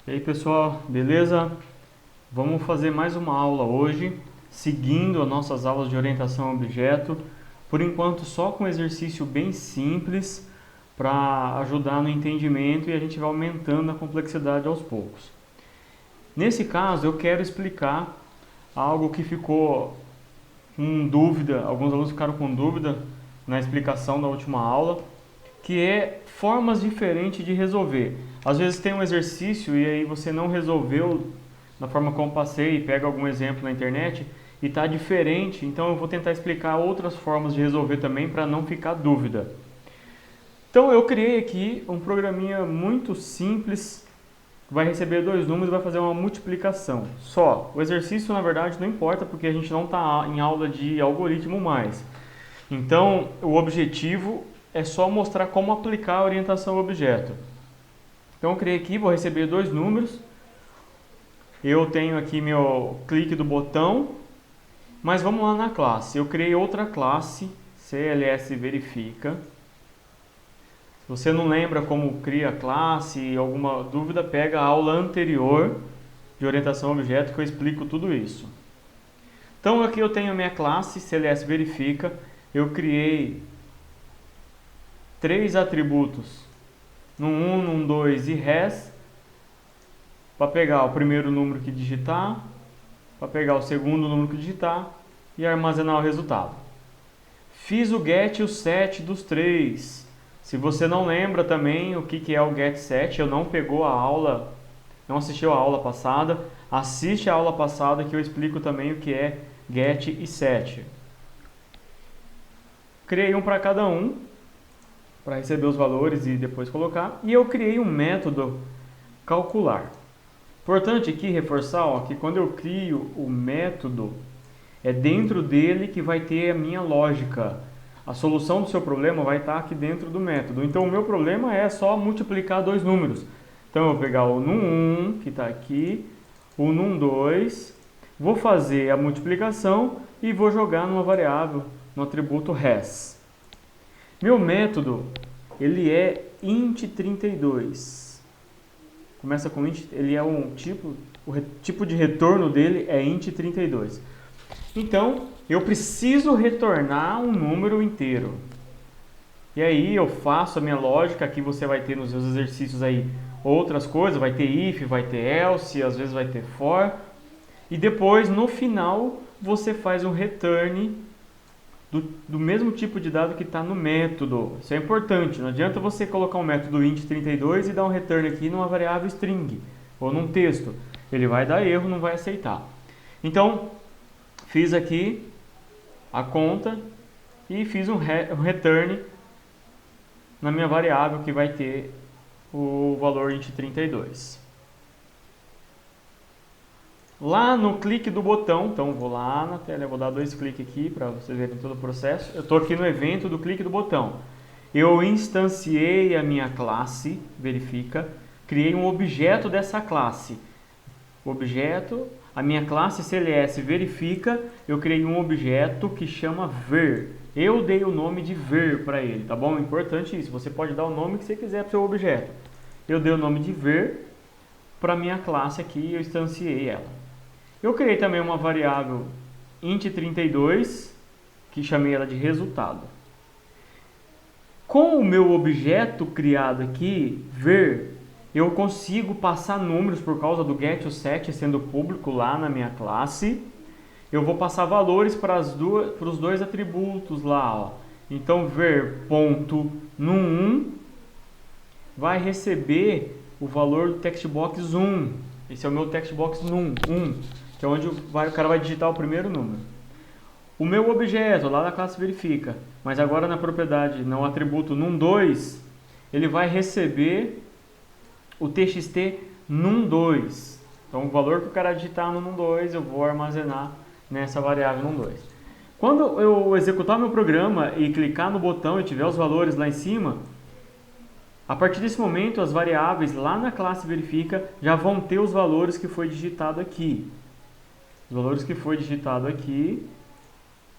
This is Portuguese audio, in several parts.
E aí pessoal, beleza? Vamos fazer mais uma aula hoje, seguindo as nossas aulas de orientação a objeto. Por enquanto só com exercício bem simples para ajudar no entendimento e a gente vai aumentando a complexidade aos poucos. Nesse caso eu quero explicar algo que ficou com dúvida, alguns alunos ficaram com dúvida na explicação da última aula, que é formas diferentes de resolver. Às vezes tem um exercício e aí você não resolveu da forma como passei e pega algum exemplo na internet e está diferente, então eu vou tentar explicar outras formas de resolver também para não ficar dúvida. Então eu criei aqui um programinha muito simples, vai receber dois números e vai fazer uma multiplicação. Só, o exercício na verdade não importa porque a gente não está em aula de algoritmo mais. Então o objetivo é só mostrar como aplicar a orientação ao objeto. Então eu criei aqui, vou receber dois números. Eu tenho aqui meu clique do botão, mas vamos lá na classe. Eu criei outra classe, CLS verifica. Se você não lembra como cria a classe e alguma dúvida, pega a aula anterior de orientação ao objeto que eu explico tudo isso. Então aqui eu tenho a minha classe CLS verifica. Eu criei três atributos, num 1, num 2 e res, para pegar o primeiro número que digitar, para pegar o segundo número que digitar e armazenar o resultado. Fiz o get e o set dos três. Se você não lembra também o que é o get set, eu não pegou a aula, não assistiu a aula passada, assiste a aula passada que eu explico também o que é get e set. Criei um para cada um, para receber os valores e depois colocar, e eu criei um método calcular. Importante aqui reforçar que quando eu crio o método, é dentro dele que vai ter a minha lógica. A solução do seu problema vai estar aqui dentro do método. Então o meu problema é só multiplicar dois números. Então eu vou pegar o num1, que está aqui, o num2, vou fazer a multiplicação e vou jogar numa variável, no atributo res. Meu método, ele é int32. Começa com int, ele é um tipo, o tipo de retorno dele é int32. Então, eu preciso retornar um número inteiro. E aí eu faço a minha lógica, aqui você vai ter nos seus exercícios aí outras coisas, vai ter if, vai ter else, às vezes vai ter for. E depois, no final, você faz um return do mesmo tipo de dado que está no método. Isso é importante, não adianta você colocar um método int32 e dar um return aqui numa variável string ou num texto. Ele vai dar erro, não vai aceitar. Então, fiz aqui a conta e fiz um return na minha variável que vai ter o valor int32. Lá no clique do botão, então vou lá na tela, eu vou dar dois cliques aqui para vocês verem todo o processo. Eu estou aqui no evento do clique do botão. Eu instanciei a minha classe, verifica, criei um objeto dessa classe. Objeto, a minha classe CLS verifica, eu criei um objeto que chama ver. Eu dei o nome de ver para ele, tá bom? Importante isso, você pode dar o nome que você quiser para o seu objeto. Eu dei o nome de ver para a minha classe aqui e eu instanciei ela. Eu criei também uma variável int32, que chamei ela de resultado. Com o meu objeto criado aqui, ver, eu consigo passar números por causa do get e o set sendo público lá na minha classe. Eu vou passar valores para os dois atributos lá. Então, ver.num1 vai receber o valor do textbox 1. Esse é o meu textbox num1, que é onde o cara vai digitar o primeiro número. O meu objeto, lá na classe verifica, mas agora na propriedade, no atributo num2, ele vai receber o txt num2. Então o valor que o cara digitar no num2, eu vou armazenar nessa variável num2. Quando eu executar meu programa e clicar no botão e tiver os valores lá em cima, a partir desse momento, as variáveis lá na classe verifica já vão ter os valores que foi digitado aqui. Os valores que foi digitado aqui,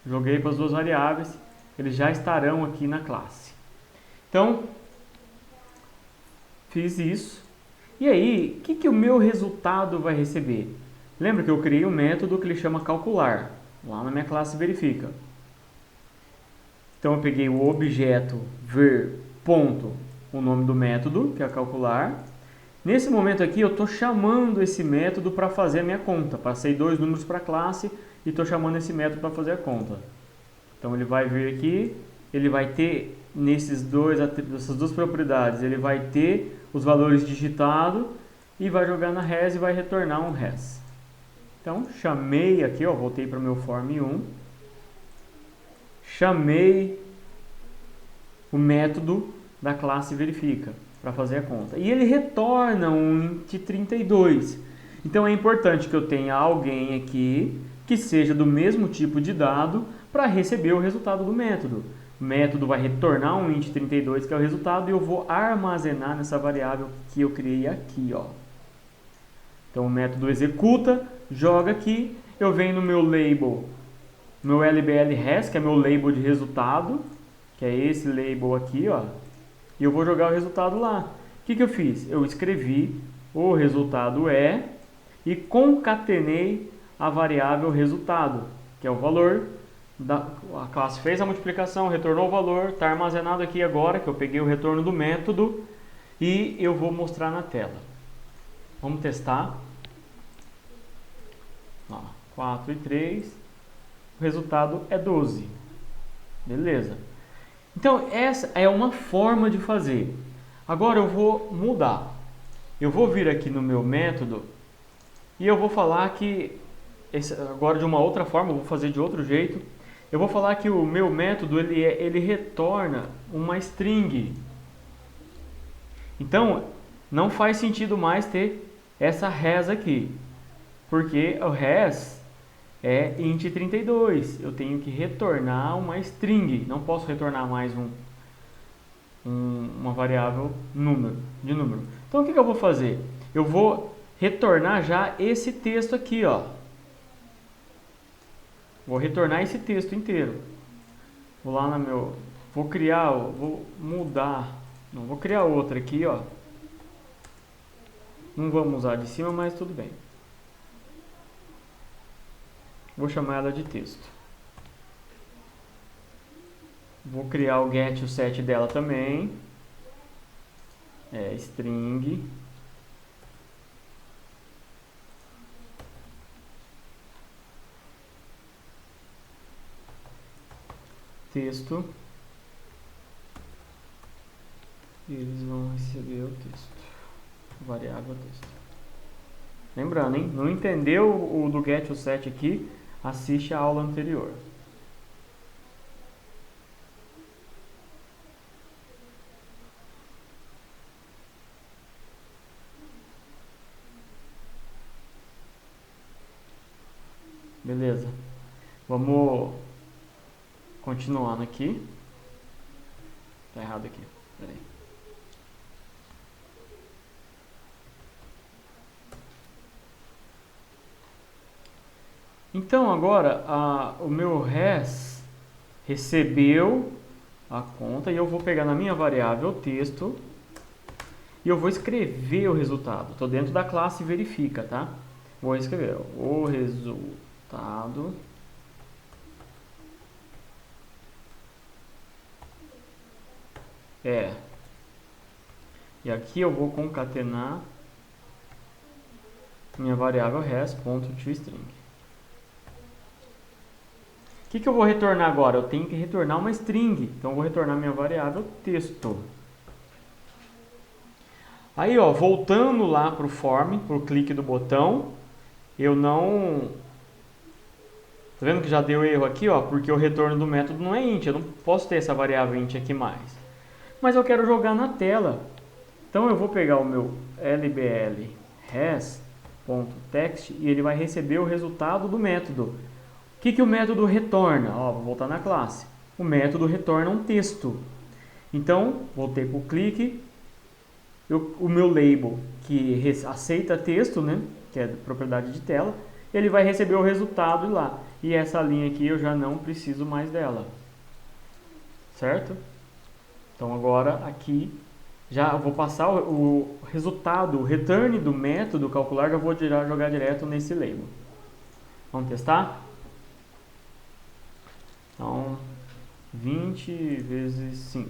joguei para as duas variáveis, eles já estarão aqui na classe. Então, fiz isso. E aí, o que o meu resultado vai receber? Lembra que eu criei um método que ele chama calcular, lá na minha classe verifica. Então eu peguei o objeto ver ponto, o nome do método, que é calcular. Nesse momento aqui eu estou chamando esse método para fazer a minha conta. Passei 2 números para a classe e estou chamando esse método para fazer a conta. Então ele vai vir aqui, ele vai ter nessas duas propriedades, ele vai ter os valores digitados e vai jogar na res e vai retornar um res. Então chamei aqui, ó, voltei para o meu form 1, chamei o método da classe verifica para fazer a conta. E ele retorna um int 32. Então é importante que eu tenha alguém aqui que seja do mesmo tipo de dado para receber o resultado do método. O método vai retornar um int 32, que é o resultado, e eu vou armazenar nessa variável que eu criei aqui, ó. Então o método executa, joga aqui, eu venho no meu label, meu LBL res, que é meu label de resultado, que é esse label aqui, ó, e eu vou jogar o resultado lá. O que eu fiz? Eu escrevi o resultado e concatenei a variável resultado, que é o valor a classe fez a multiplicação, retornou o valor, está armazenado aqui agora, que eu peguei o retorno do método e eu vou mostrar na tela. Vamos testar. Ó, 4 e 3, o resultado é 12. Beleza. Então essa é uma forma de fazer. Agora eu vou mudar. Eu vou vir aqui no meu método e eu vou falar que, agora de uma outra forma, eu vou fazer de outro jeito. Eu vou falar que o meu método ele retorna uma string. Então não faz sentido mais ter essa res aqui, porque o res é int 32. Eu tenho que retornar uma string, não posso retornar mais uma variável de número. Então o que eu vou fazer? Eu vou retornar já esse texto aqui, ó. Vou retornar esse texto inteiro. Vou lá no meu, vou mudar, não, vou criar outra aqui, ó. Não vamos usar de cima, mas tudo bem. Vou chamar ela de texto. Vou criar o get, o set dela também. É string. Texto. E eles vão receber o texto. Variável texto. Lembrando, hein? Não entendeu o do get, o set aqui? Assiste a aula anterior. Beleza. Vamos continuando aqui. Tá errado aqui. Pera aí. Então agora o meu res recebeu a conta e eu vou pegar na minha variável texto e eu vou escrever o resultado. Estou dentro da classe verifica, tá? Vou escrever o resultado é. E aqui eu vou concatenar minha variável res.toString. O que eu vou retornar agora? Eu tenho que retornar uma string. Então eu vou retornar minha variável texto. Aí, ó, voltando lá para o form, para o clique do botão, eu não... Tá vendo que já deu erro aqui, ó? Porque o retorno do método não é int. Eu não posso ter essa variável int aqui mais. Mas eu quero jogar na tela. Então eu vou pegar o meu lbl res.text e ele vai receber o resultado do método. O que o método retorna? Ó, vou voltar na classe. O método retorna um texto. Então, voltei para o clique. O meu label, que aceita texto, né, que é propriedade de tela, ele vai receber o resultado lá. E essa linha aqui eu já não preciso mais dela. Certo? Então agora aqui já vou passar o resultado, o return do método calcular, já vou jogar direto nesse label. Vamos testar? Então, 20 vezes 5.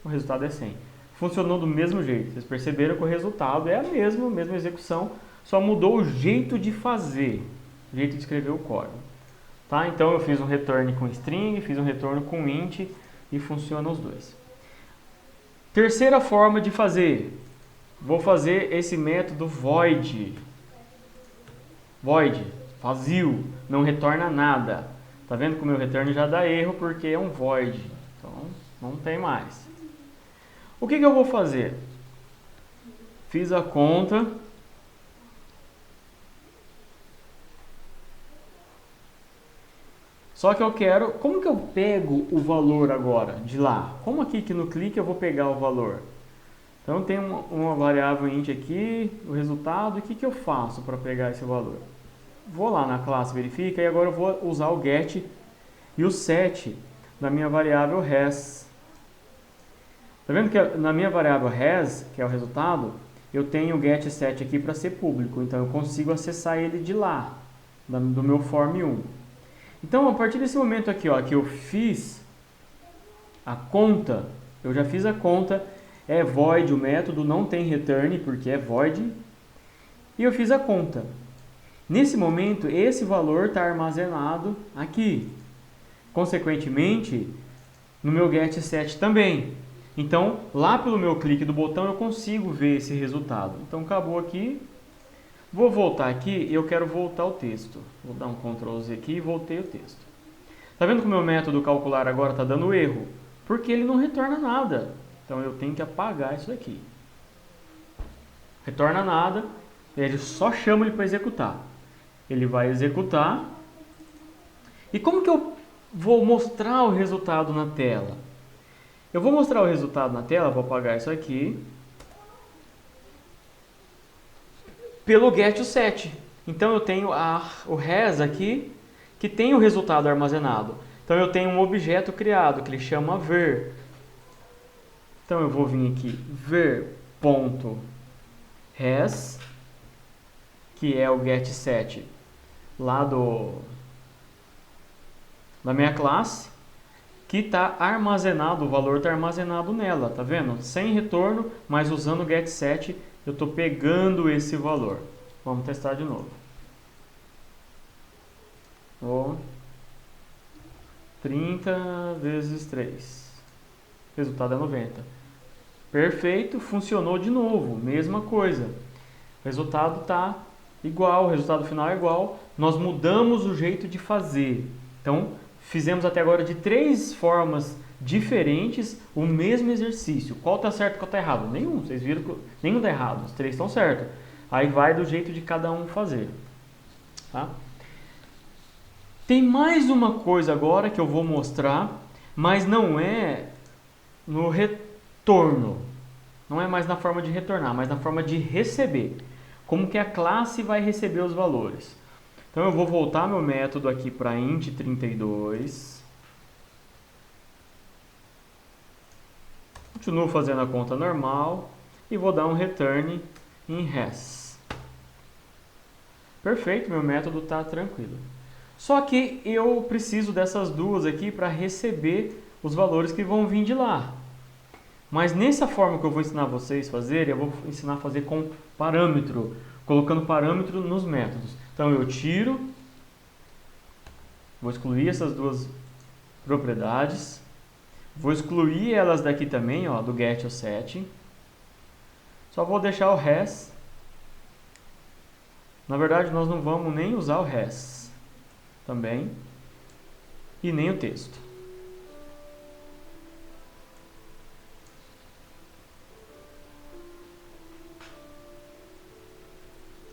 O resultado é 100. Funcionou do mesmo jeito. Vocês perceberam que o resultado é a mesma execução, só mudou o jeito de fazer, o jeito de escrever o código. Tá? Então eu fiz um return com string, fiz um return com int e funciona os dois. Terceira forma de fazer. Vou fazer esse método void. Void, vazio, não retorna nada. Tá vendo que o meu return já dá erro porque é um void. Então não tem mais. O que eu vou fazer? Fiz a conta. Só que eu quero... Como que eu pego o valor agora de lá? Como aqui que no clique eu vou pegar o valor? Então tem uma variável int aqui, o resultado. E o que eu faço para pegar esse valor? Vou lá na classe verifica e agora eu vou usar o get e o set da minha variável res. Tá vendo que na minha variável res, que é o resultado, eu tenho o get e set aqui para ser público. Então eu consigo acessar ele de lá, do meu form 1. Então a partir desse momento aqui, ó, que eu fiz a conta, eu já fiz a conta, é void o método, não tem return porque é void, e eu fiz a conta. Nesse momento, esse valor está armazenado aqui. Consequentemente, no meu get set também. Então, lá pelo meu clique do botão, eu consigo ver esse resultado. Então, acabou aqui. Vou voltar aqui e eu quero voltar o texto. Vou dar um Ctrl Z aqui e voltei o texto. Tá vendo que o meu método calcular agora está dando erro? Porque ele não retorna nada. Então, eu tenho que apagar isso aqui. Retorna nada, ele só chama ele para executar. Ele vai executar. E como que eu vou mostrar o resultado na tela? Eu vou mostrar o resultado na tela, vou apagar isso aqui. Pelo get set. Então eu tenho o res aqui, que tem o resultado armazenado. Então eu tenho um objeto criado, que ele chama ver. Então eu vou vir aqui, ver.res, que é o get set lá da minha classe, que está armazenado, o valor está armazenado nela, tá vendo? Sem retorno, mas usando o get set, eu estou pegando esse valor. Vamos testar de novo. 30 vezes 3. O resultado é 90. Perfeito, funcionou de novo, mesma coisa. O resultado está igual, o resultado final é igual. Nós mudamos o jeito de fazer. Então, fizemos até agora de 3 formas diferentes o mesmo exercício. Qual está certo e qual está errado? Nenhum. Vocês viram que nenhum está errado. Os 3 estão certos. Aí vai do jeito de cada um fazer. Tá? Tem mais uma coisa agora que eu vou mostrar, mas não é no retorno. Não é mais na forma de retornar, mas na forma de receber. Como que a classe vai receber os valores. Então eu vou voltar meu método aqui para int32. Continuo fazendo a conta normal e vou dar um return em res. Perfeito, meu método está tranquilo. Só que eu preciso dessas duas aqui para receber os valores que vão vir de lá. Mas nessa forma que eu vou ensinar vocês a fazer, eu vou ensinar a fazer com parâmetro, colocando parâmetro nos métodos. Então eu tiro, vou excluir essas duas propriedades, vou excluir elas daqui também, ó, do get e o set. Só vou deixar o res. Na verdade, nós não vamos nem usar o res também e nem o texto.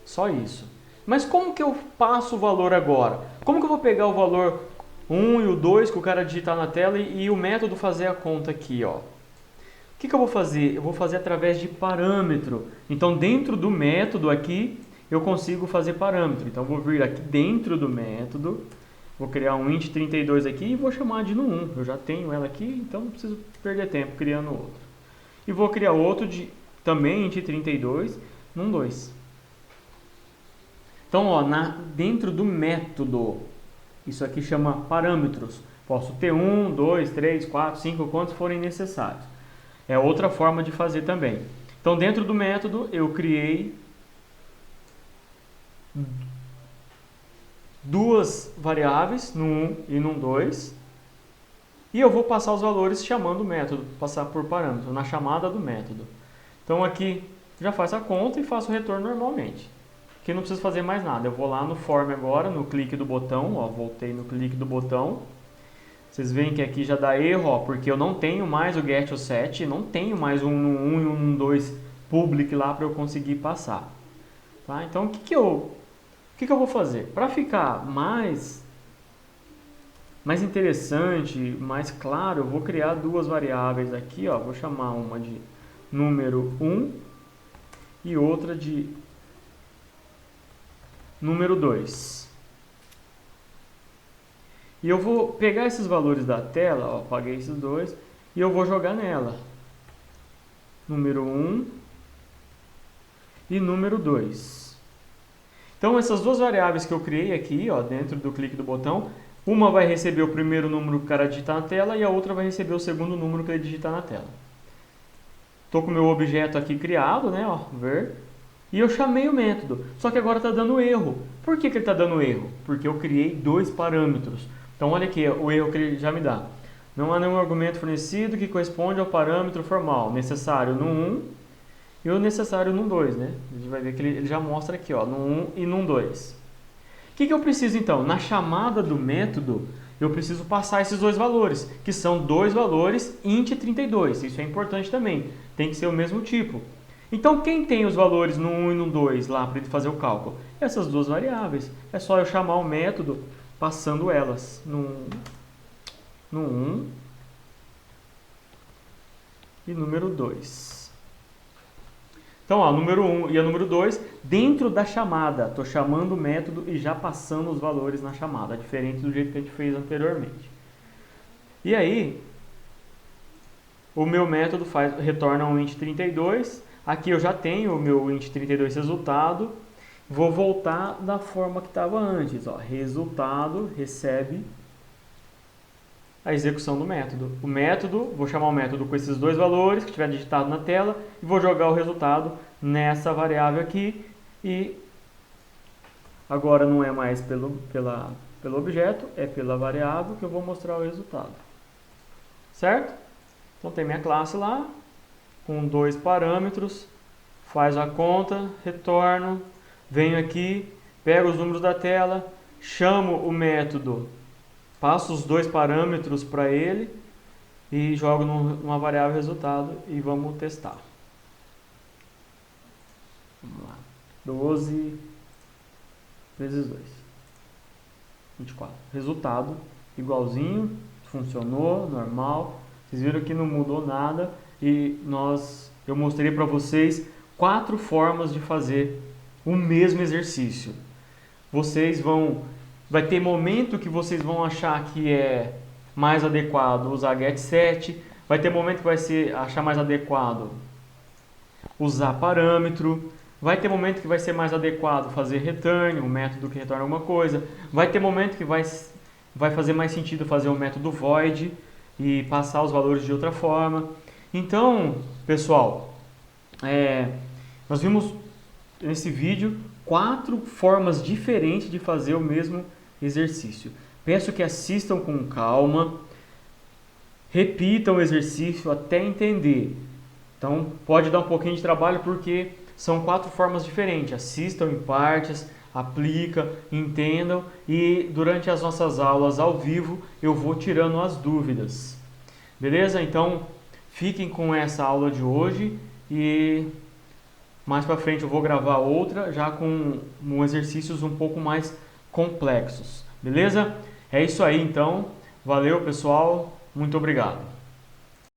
Só isso. Mas como que eu passo o valor agora? Como que eu vou pegar o valor 1 e o 2 que o cara digitar na tela e o método fazer a conta aqui, ó? O que eu vou fazer? Eu vou fazer através de parâmetro. Então, dentro do método aqui, eu consigo fazer parâmetro. Então, eu vou vir aqui dentro do método, vou criar um int32 aqui e vou chamar de no1. Eu já tenho ela aqui, então não preciso perder tempo criando outro. e vou criar outro também int 32 num 2. Então, ó, dentro do método, isso aqui chama parâmetros. Posso ter 1, 2, 3, 4, 5, quantos forem necessários. É outra forma de fazer também. Então, dentro do método, eu criei duas variáveis, no 1 e no 2. E eu vou passar os valores chamando o método, passar por parâmetro, na chamada do método. Então, aqui já faço a conta e faço o retorno normalmente. Aqui não preciso fazer mais nada. Eu vou lá no form agora, no clique do botão, ó, voltei no clique do botão. Vocês veem que aqui já dá erro, ó, porque eu não tenho mais o get o set, não tenho mais um no 1 e um no 2 public lá para eu conseguir passar. Tá? Então, o que eu vou fazer? Para ficar mais interessante, mais claro, eu vou criar duas variáveis aqui, ó, vou chamar uma de número 1 e outra de número 2. E eu vou pegar esses valores da tela, ó, apaguei esses dois, e eu vou jogar nela. Número 1 e número 2. Então, essas duas variáveis que eu criei aqui, ó, dentro do clique do botão, uma vai receber o primeiro número que o cara digitar na tela e a outra vai receber o segundo número que ele digitar na tela. Estou com o meu objeto aqui criado, né, ó, ver, e eu chamei o método, só que agora está dando erro. Por que ele está dando erro? Porque eu criei dois parâmetros. Então, olha aqui o erro que ele já me dá. Não há nenhum argumento fornecido que corresponde ao parâmetro formal necessário no 1 e o necessário no 2, né? A gente vai ver que ele já mostra aqui, ó, no 1 e no 2. O que eu preciso então? Na chamada do método, eu preciso passar esses dois valores, que são dois valores int 32. Isso é importante também, tem que ser o mesmo tipo. Então, quem tem os valores no 1 e no 2 lá para ele fazer o cálculo? Essas duas variáveis. É só eu chamar o método passando elas no 1 e número 2. Então, ó, número 1 e a número 2, dentro da chamada. Estou chamando o método e já passando os valores na chamada, diferente do jeito que a gente fez anteriormente. E aí, o meu método retorna um int 32. Aqui eu já tenho o meu int 32 resultado. Vou voltar da forma que estava antes. Ó, resultado recebe a execução do método. O método, vou chamar o método com esses dois valores que estiver digitado na tela e vou jogar o resultado nessa variável aqui. E agora não é mais pelo objeto, é pela variável que eu vou mostrar o resultado. Certo? Então tem minha classe lá, com dois parâmetros, faz a conta, retorno, venho aqui, pego os números da tela, chamo o método, passo os dois parâmetros para ele e jogo numa variável resultado e vamos testar. Vamos lá. 12 vezes 2. 24. Resultado igualzinho, funcionou, normal. Vocês viram que não mudou nada e eu mostrei para vocês 4 formas de fazer o mesmo exercício. Vai ter momento que vocês vão achar que é mais adequado usar getSet, vai ter momento que vai achar mais adequado usar parâmetro, vai ter momento que vai ser mais adequado fazer return, um método que retorna alguma coisa, vai ter momento que vai fazer mais sentido fazer o método void e passar os valores de outra forma. Então, pessoal, nós vimos nesse vídeo 4 formas diferentes de fazer o mesmo exercício. Peço que assistam com calma, repitam o exercício até entender. Então, pode dar um pouquinho de trabalho porque são 4 formas diferentes. Assistam em partes, aplica, entendam e durante as nossas aulas ao vivo eu vou tirando as dúvidas. Beleza? Então, fiquem com essa aula de hoje e mais para frente eu vou gravar outra já com exercícios um pouco mais complexos. Beleza? É isso aí então. Valeu, pessoal. Muito obrigado.